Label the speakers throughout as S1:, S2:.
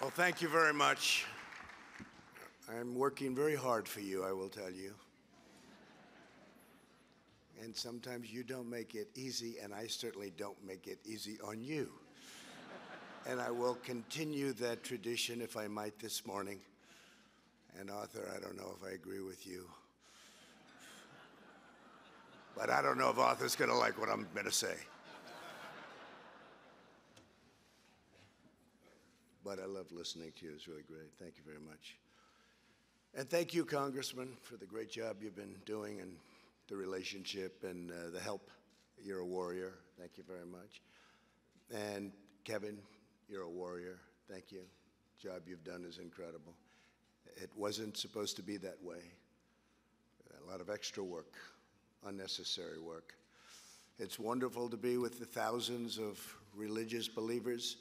S1: Well, thank you very much. I'm working very hard for you, I will tell you. And sometimes you don't make it easy, and I certainly don't make it easy on you. And I will continue that tradition, if I might, this morning. And Arthur, I don't know if I agree with you. But I don't know if Arthur's going to like what I'm going to say. But I love listening to you. It's really great. Thank you very much. And thank you, Congressman, for the great job you've been doing and the relationship and the help. You're a warrior. Thank you very much. And Kevin, you're a warrior. Thank you. The job you've done is incredible. It wasn't supposed to be that way. A lot of extra work, unnecessary work. It's wonderful to be with the thousands of religious believers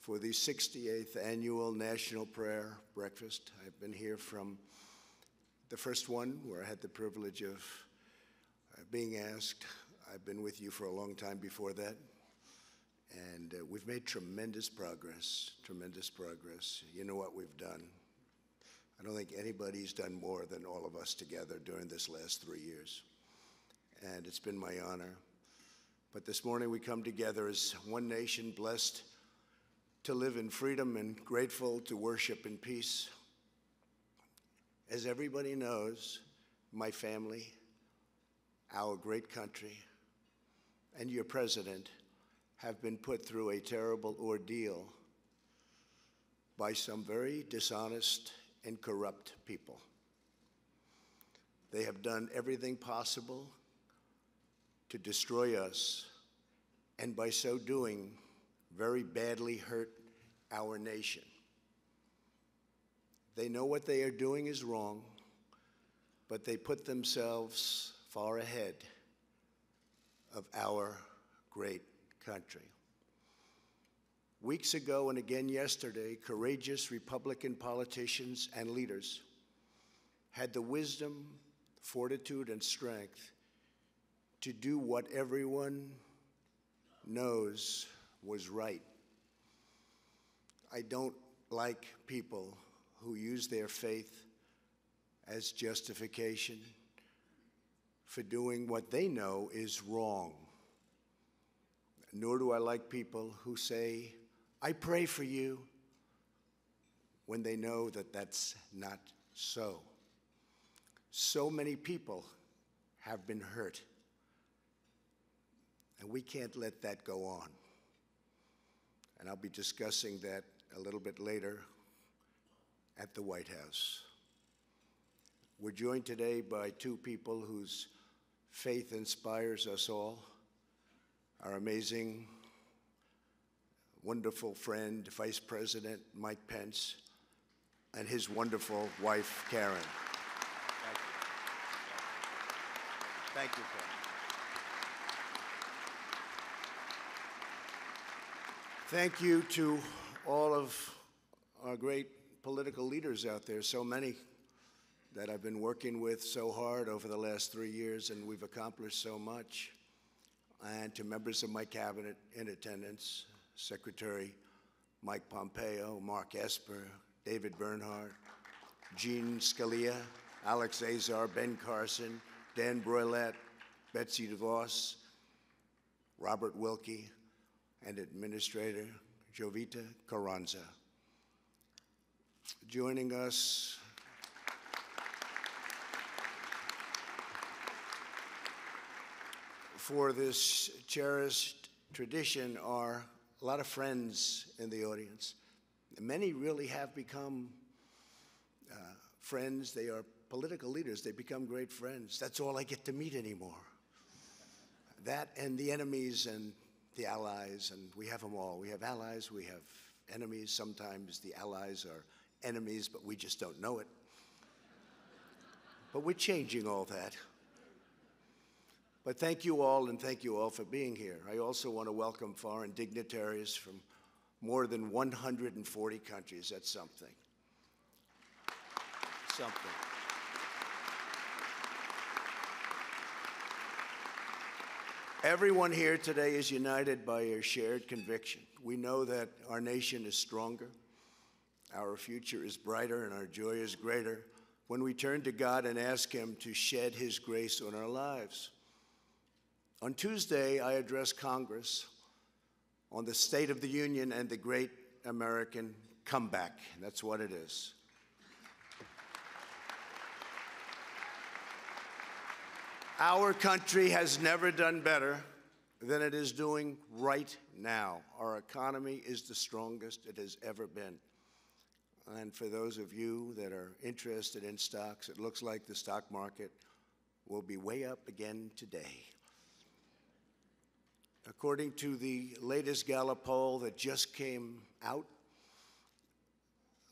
S1: for the 68th Annual National Prayer Breakfast. I've been here from the first one, where I had the privilege of being asked. I've been with you for a long time before that, and we've made tremendous progress, tremendous progress. You know what we've done. I don't think anybody's done more than all of us together during this last 3 years, and it's been my honor. But this morning we come together as one nation, blessed to live in freedom and grateful to worship in peace. As everybody knows, my family, our great country, and your president have been put through a terrible ordeal by some very dishonest and corrupt people. They have done everything possible to destroy us, and by so doing, very badly hurt our nation. They know what they are doing is wrong, but they put themselves far ahead of our great country. Weeks ago and again yesterday, courageous Republican politicians and leaders had the wisdom, fortitude, and strength to do what everyone knows was right. I don't like people who use their faith as justification for doing what they know is wrong. Nor do I like people who say, "I pray for you," when they know that that's not so. So many people have been hurt, and we can't let that go on. And I'll be discussing that a little bit later at the White House. We're joined today by two people whose faith inspires us all. Our amazing, wonderful friend, Vice President Mike Pence, and his wonderful wife, Karen. Thank you. Thank you, Karen. Thank you to all of our great political leaders out there, so many that I've been working with so hard over the last 3 years, and we've accomplished so much. And to members of my cabinet in attendance, Secretary Mike Pompeo, Mark Esper, David Bernhardt, Jean Scalia, Alex Azar, Ben Carson, Dan Broilette, Betsy DeVos, Robert Wilkie, and Administrator Jovita Carranza. Joining us for this cherished tradition are a lot of friends in the audience. Many really have become friends. They are political leaders. They become great friends. That's all I get to meet anymore. That and the enemies and the allies, and we have them all. We have allies, we have enemies. Sometimes the allies are enemies, but we just don't know it. But we're changing all that. But thank you all, and thank you all for being here. I also want to welcome foreign dignitaries from more than 140 countries. That's something. Something. Everyone here today is united by a shared conviction. We know that our nation is stronger, Our future is brighter and our joy is greater when we turn to God and ask Him to shed His grace on our lives. On Tuesday, I addressed Congress on the State of the Union and the great American comeback. That's what it is. Our country has never done better than it is doing right now. Our economy is the strongest it has ever been. And for those of you that are interested in stocks, it looks like the stock market will be way up again today. According to the latest Gallup poll that just came out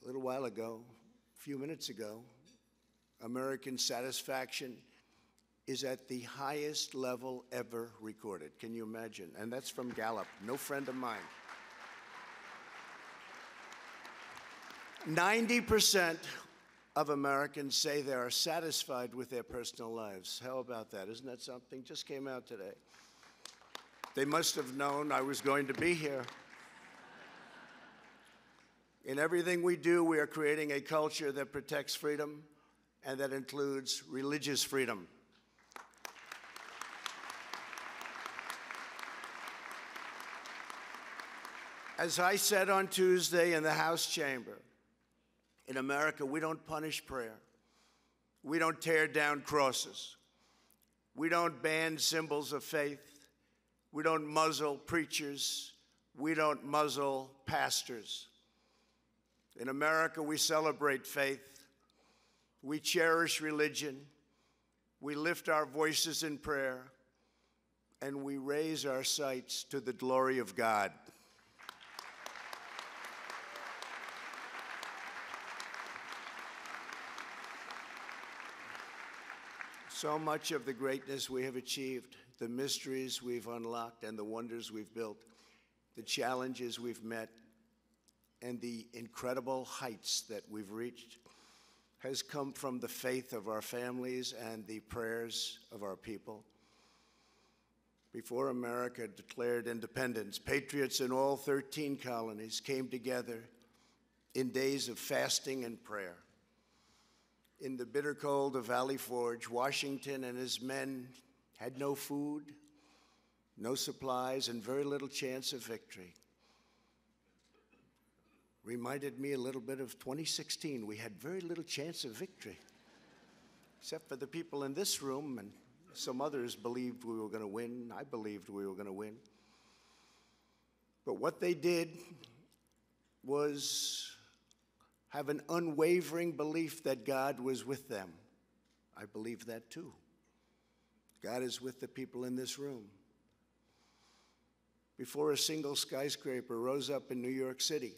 S1: a little while ago, a few minutes ago, American satisfaction is at the highest level ever recorded. Can you imagine? And that's from Gallup, no friend of mine. 90% of Americans say they are satisfied with their personal lives. How about that? Isn't that something? Just came out today. They must have known I was going to be here. In everything we do, we are creating a culture that protects freedom and that includes religious freedom. As I said on Tuesday in the House chamber, in America, we don't punish prayer. We don't tear down crosses. We don't ban symbols of faith. We don't muzzle preachers. We don't muzzle pastors. In America, we celebrate faith. We cherish religion. We lift our voices in prayer. And we raise our sights to the glory of God. So much of the greatness we have achieved, the mysteries we've unlocked and the wonders we've built, the challenges we've met, and the incredible heights that we've reached has come from the faith of our families and the prayers of our people. Before America declared independence, patriots in all 13 colonies came together in days of fasting and prayer. In the bitter cold of Valley Forge, Washington and his men had no food, no supplies, and very little chance of victory. Reminded me a little bit of 2016. We had very little chance of victory, except for the people in this room, and some others believed we were going to win. I believed we were going to win. But what they did was have an unwavering belief that God was with them. I believe that too. God is with the people in this room. Before a single skyscraper rose up in New York City,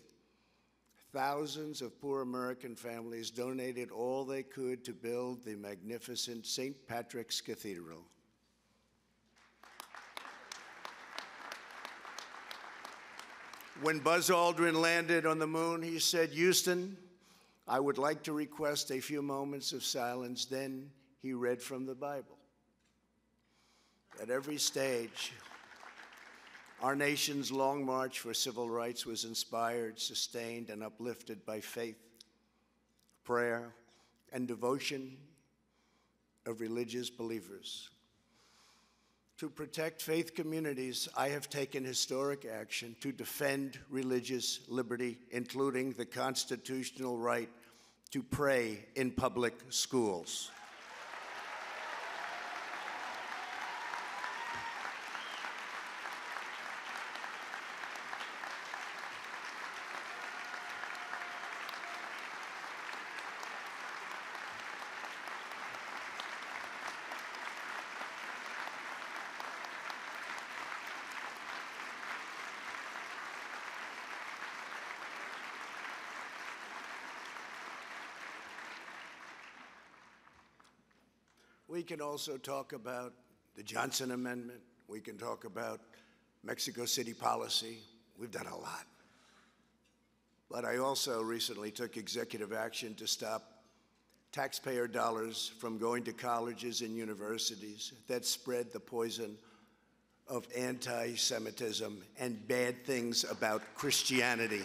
S1: thousands of poor American families donated all they could to build the magnificent St. Patrick's Cathedral. When Buzz Aldrin landed on the moon, he said, "Houston, I would like to request a few moments of silence." Then he read from the Bible. At every stage, our nation's long march for civil rights was inspired, sustained, and uplifted by faith, prayer, and devotion of religious believers. To protect faith communities, I have taken historic action to defend religious liberty, including the constitutional right to pray in public schools. We can also talk about the Johnson Amendment. We can talk about Mexico City policy. We've done a lot. But I also recently took executive action to stop taxpayer dollars from going to colleges and universities that spread the poison of anti-Semitism and bad things about Christianity.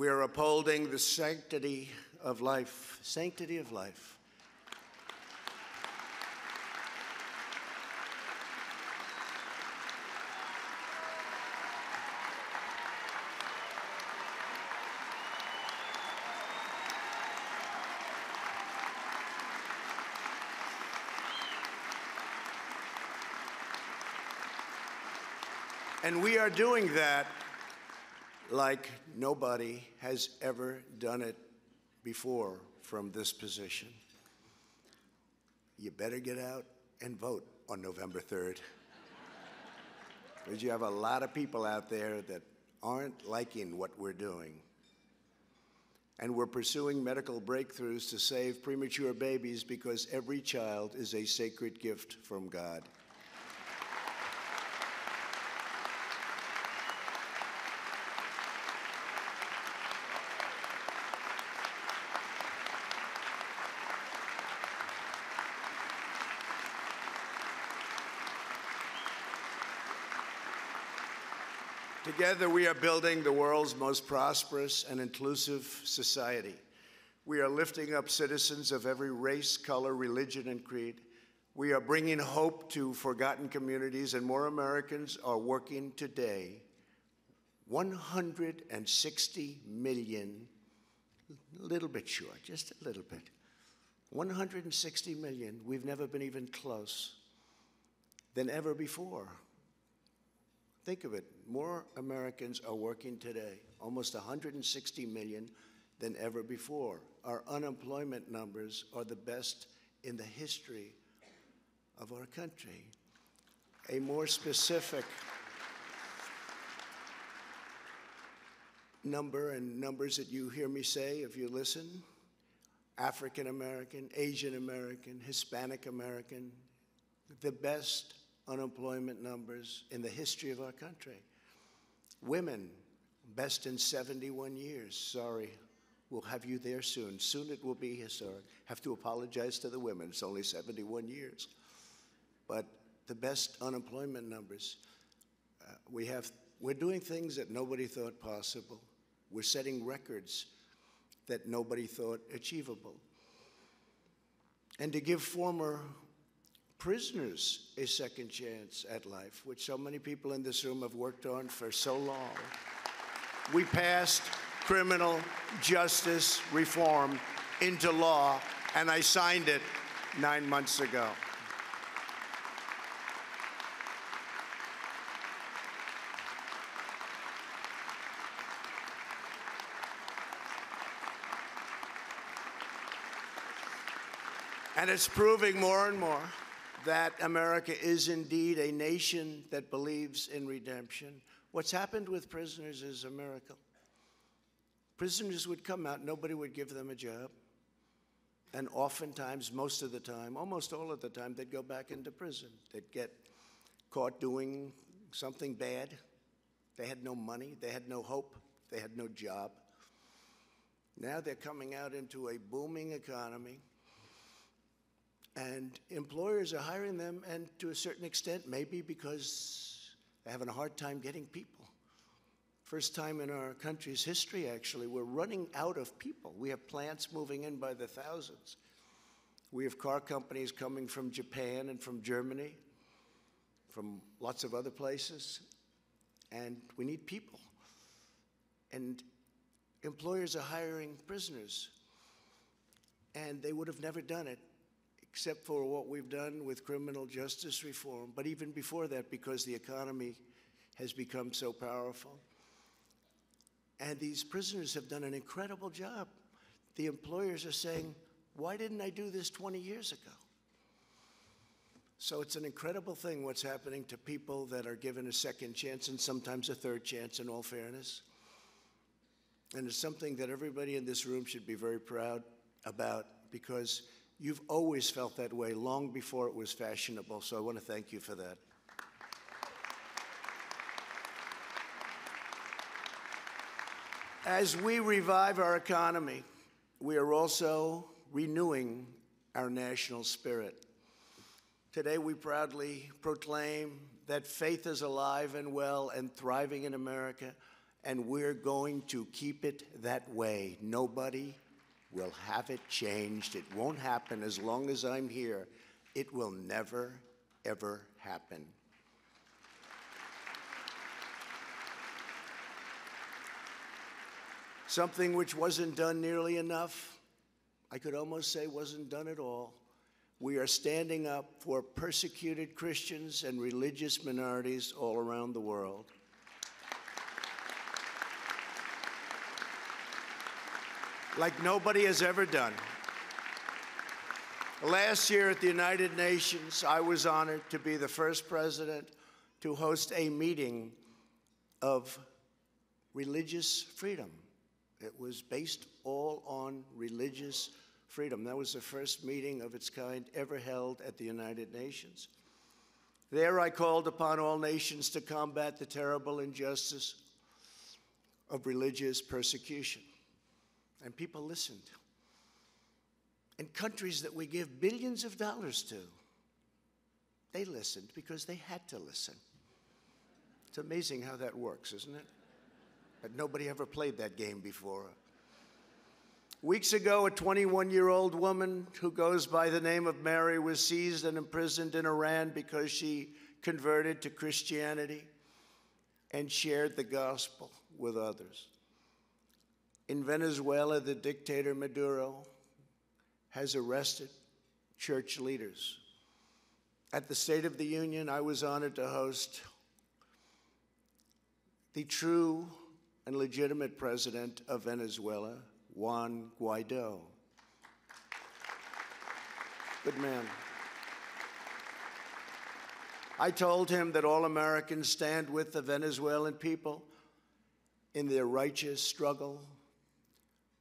S1: We are upholding the sanctity of life. Sanctity of life. And we are doing that like nobody has ever done it before from this position. You better get out and vote on November 3rd. Because you have a lot of people out there that aren't liking what we're doing. And we're pursuing medical breakthroughs to save premature babies because every child is a sacred gift from God. Together, we are building the world's most prosperous and inclusive society. We are lifting up citizens of every race, color, religion, and creed. We are bringing hope to forgotten communities, and more Americans are working today. 160 million, a little bit short, just a little bit. 160 million, we've never been even close than ever before. Think of it, more Americans are working today, almost 160 million than ever before. Our unemployment numbers are the best in the history of our country. A more specific number, and numbers that you hear me say if you listen: African American, Asian American, Hispanic American, the best unemployment numbers in the history of our country. Women, best in 71 years. Sorry, we'll have you there soon. Soon it will be historic. Have to apologize to the women. It's only 71 years. But the best unemployment numbers. We're doing things that nobody thought possible. We're setting records that nobody thought achievable. And to give former prisoners a second chance at life, which so many people in this room have worked on for so long. We passed criminal justice reform into law, and I signed it 9 months ago. And it's proving more and more that America is indeed a nation that believes in redemption. What's happened with prisoners is a miracle. Prisoners would come out, nobody would give them a job. And oftentimes, most of the time, almost all of the time, they'd go back into prison. They'd get caught doing something bad. They had no money, they had no hope, they had no job. Now they're coming out into a booming economy. And employers are hiring them, and to a certain extent, maybe because they're having a hard time getting people. First time in our country's history, actually, we're running out of people. We have plants moving in by the thousands. We have car companies coming from Japan and from Germany, from lots of other places, and we need people. And employers are hiring prisoners, and they would have never done it except for what we've done with criminal justice reform, but even before that, because the economy has become so powerful. And these prisoners have done an incredible job. The employers are saying, why didn't I do this 20 years ago? So it's an incredible thing what's happening to people that are given a second chance, and sometimes a third chance, in all fairness. And it's something that everybody in this room should be very proud about, because you've always felt that way long before it was fashionable, so I want to thank you for that. As we revive our economy, we are also renewing our national spirit. Today, we proudly proclaim that faith is alive and well and thriving in America, and we're going to keep it that way. Nobody will have it changed. It won't happen as long as I'm here. It will never, ever happen. Something which wasn't done nearly enough, I could almost say wasn't done at all. We are standing up for persecuted Christians and religious minorities all around the world. Like nobody has ever done. Last year at the United Nations, I was honored to be the first president to host a meeting of religious freedom. It was based all on religious freedom. That was the first meeting of its kind ever held at the United Nations. There I called upon all nations to combat the terrible injustice of religious persecution. And people listened. And countries that we give billions of dollars to, they listened because they had to listen. It's amazing how that works, isn't it? But nobody ever played that game before. Weeks ago, a 21-year-old woman who goes by the name of Mary was seized and imprisoned in Iran because she converted to Christianity and shared the gospel with others. In Venezuela, the dictator Maduro has arrested church leaders. At the State of the Union, I was honored to host the true and legitimate president of Venezuela, Juan Guaido. Good man. I told him that all Americans stand with the Venezuelan people in their righteous struggle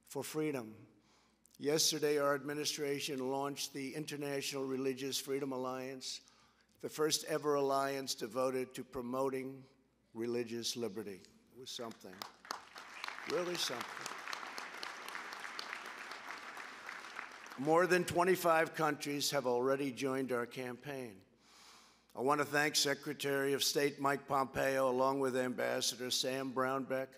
S1: for freedom. Yesterday, our administration launched the International Religious Freedom Alliance, the first ever alliance devoted to promoting religious liberty. It was something, really something. More than 25 countries have already joined our campaign. I want to thank Secretary of State Mike Pompeo, along with Ambassador Sam Brownback,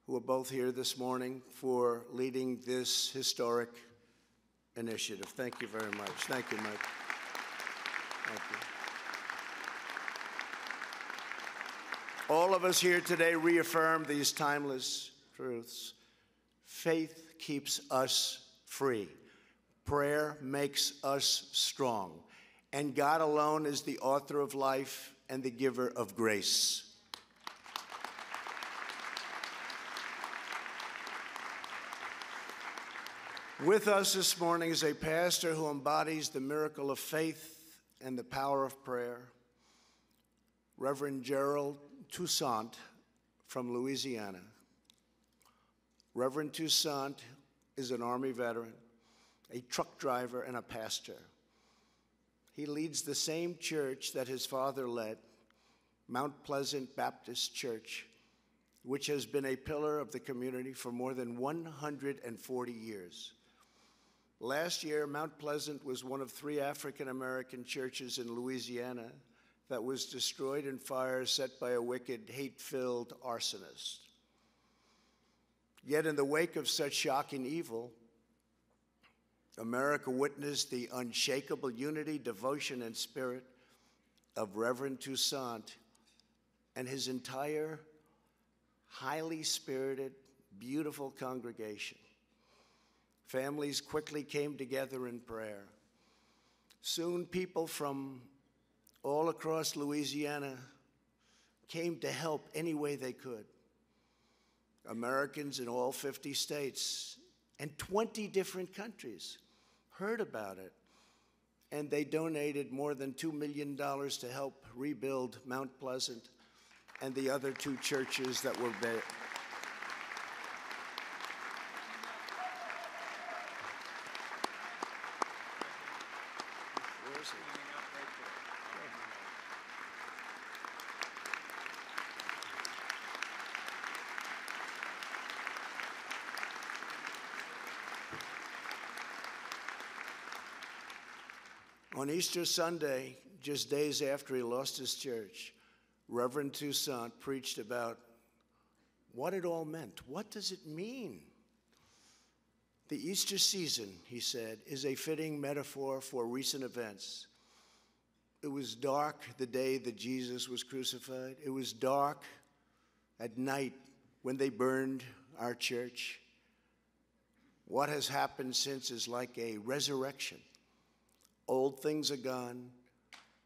S1: who are both here this morning, for leading this historic initiative. Thank you very much. Thank you, Mike. Thank you. All of us here today reaffirm these timeless truths. Faith keeps us free. Prayer makes us strong. And God alone is the author of life and the giver of grace. With us this morning is a pastor who embodies the miracle of faith and the power of prayer, Reverend Gerald Toussaint from Louisiana. Reverend Toussaint is an Army veteran, a truck driver, and a pastor. He leads the same church that his father led, Mount Pleasant Baptist Church, which has been a pillar of the community for more than 140 years. Last year, Mount Pleasant was one of 3 African-American churches in Louisiana that was destroyed in fire set by a wicked, hate-filled arsonist. Yet in the wake of such shocking evil, America witnessed the unshakable unity, devotion, and spirit of Reverend Toussaint and his entire highly spirited, beautiful congregation. Families quickly came together in prayer. Soon, people from all across Louisiana came to help any way they could. Americans in all 50 states and 20 different countries heard about it, and they donated more than $2 million to help rebuild Mount Pleasant and the other 2 churches that were there. On Easter Sunday, just days after he lost his church, Reverend Toussaint preached about what it all meant. What does it mean? The Easter season, he said, is a fitting metaphor for recent events. It was dark the day that Jesus was crucified. It was dark at night when they burned our church. What has happened since is like a resurrection. Old things are gone,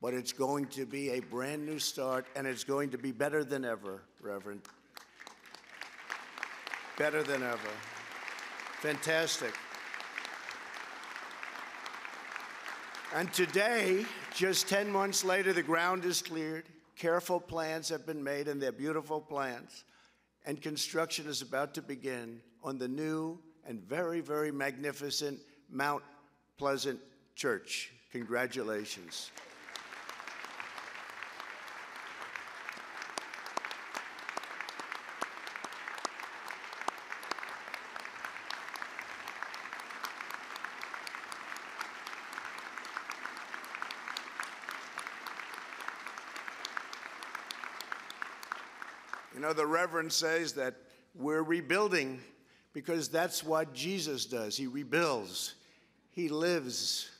S1: but it's going to be a brand new start, and it's going to be better than ever, Reverend. Better than ever. Fantastic. And today, just 10 months later, the ground is cleared. Careful plans have been made, and they're beautiful plans. And construction is about to begin on the new and very, very magnificent Mount Pleasant Church. Congratulations. You know, the Reverend says that we're rebuilding because that's what Jesus does. He rebuilds. He lives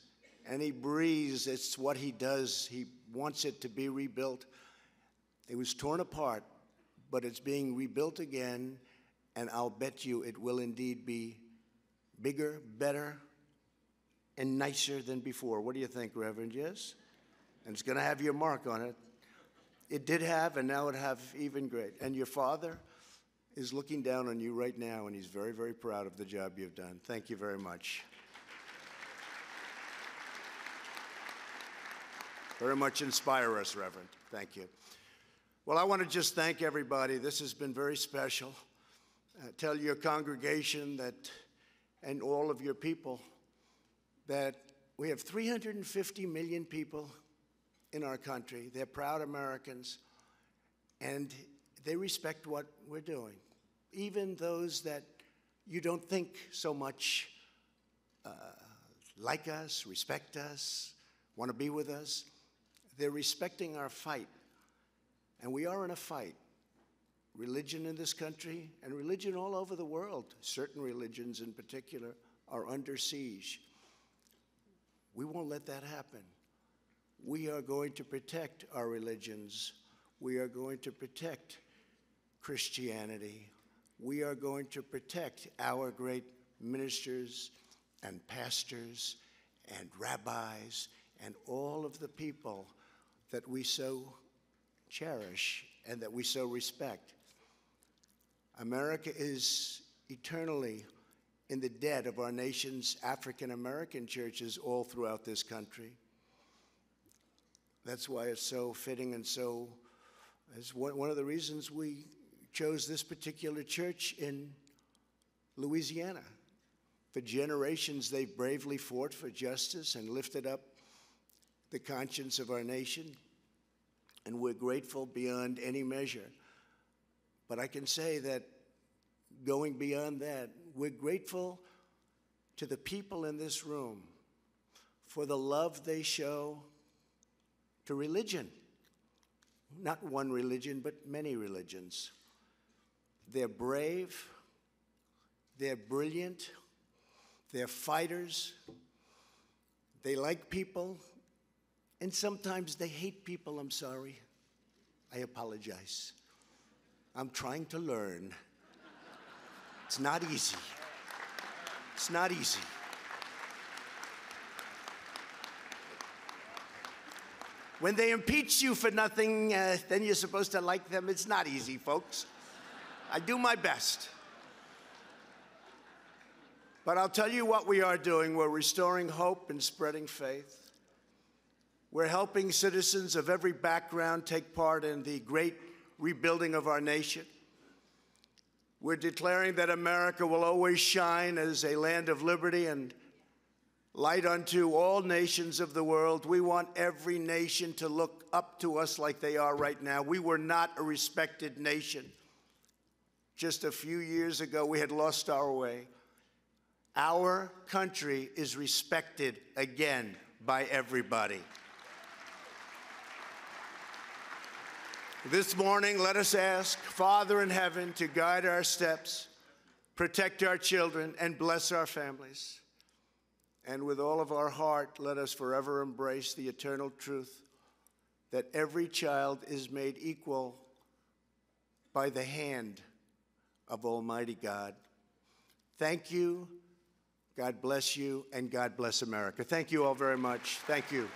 S1: and he breathes. It's what he does. He wants it to be rebuilt. It was torn apart, but it's being rebuilt again, and I'll bet you it will indeed be bigger, better, and nicer than before. What do you think, Reverend? Yes? And it's going to have your mark on it. It did have, and now it have even great. And your father is looking down on you right now, and he's very, very proud of the job you've done. Thank you very much. Very much inspire us, Reverend. Thank you. Well, I want to just thank everybody. This has been very special. Tell your congregation that, and all of your people, that we have 350 million people in our country. They're proud Americans, and they respect what we're doing. Even those that you don't think so much like us, respect us, want to be with us, they're respecting our fight. And we are in a fight. Religion in this country and religion all over the world, certain religions in particular, are under siege. We won't let that happen. We are going to protect our religions. We are going to protect Christianity. We are going to protect our great ministers and pastors and rabbis and all of the people that we so cherish and that we so respect. America is eternally in the debt of our nation's African-American churches all throughout this country. That's why it's so fitting and so, it's one of the reasons we chose this particular church in Louisiana. For generations, they've bravely fought for justice and lifted up the conscience of our nation, and we're grateful beyond any measure. But I can say that going beyond that, we're grateful to the people in this room for the love they show to religion. Not one religion, but many religions. They're brave, they're brilliant, they're fighters, they like people, and sometimes they hate people. I'm sorry. I apologize. I'm trying to learn. It's not easy. It's not easy. When they impeach you for nothing, then you're supposed to like them. It's not easy, folks. I do my best. But I'll tell you what we are doing. We're restoring hope and spreading faith. We're helping citizens of every background take part in the great rebuilding of our nation. We're declaring that America will always shine as a land of liberty and light unto all nations of the world. We want every nation to look up to us like they are right now. We were not a respected nation. Just a few years ago, we had lost our way. Our country is respected again by everybody. This morning, let us ask Father in heaven to guide our steps, protect our children, and bless our families. And with all of our heart, let us forever embrace the eternal truth that every child is made equal by the hand of Almighty God. Thank you, God bless you, and God bless America. Thank you all very much. Thank you.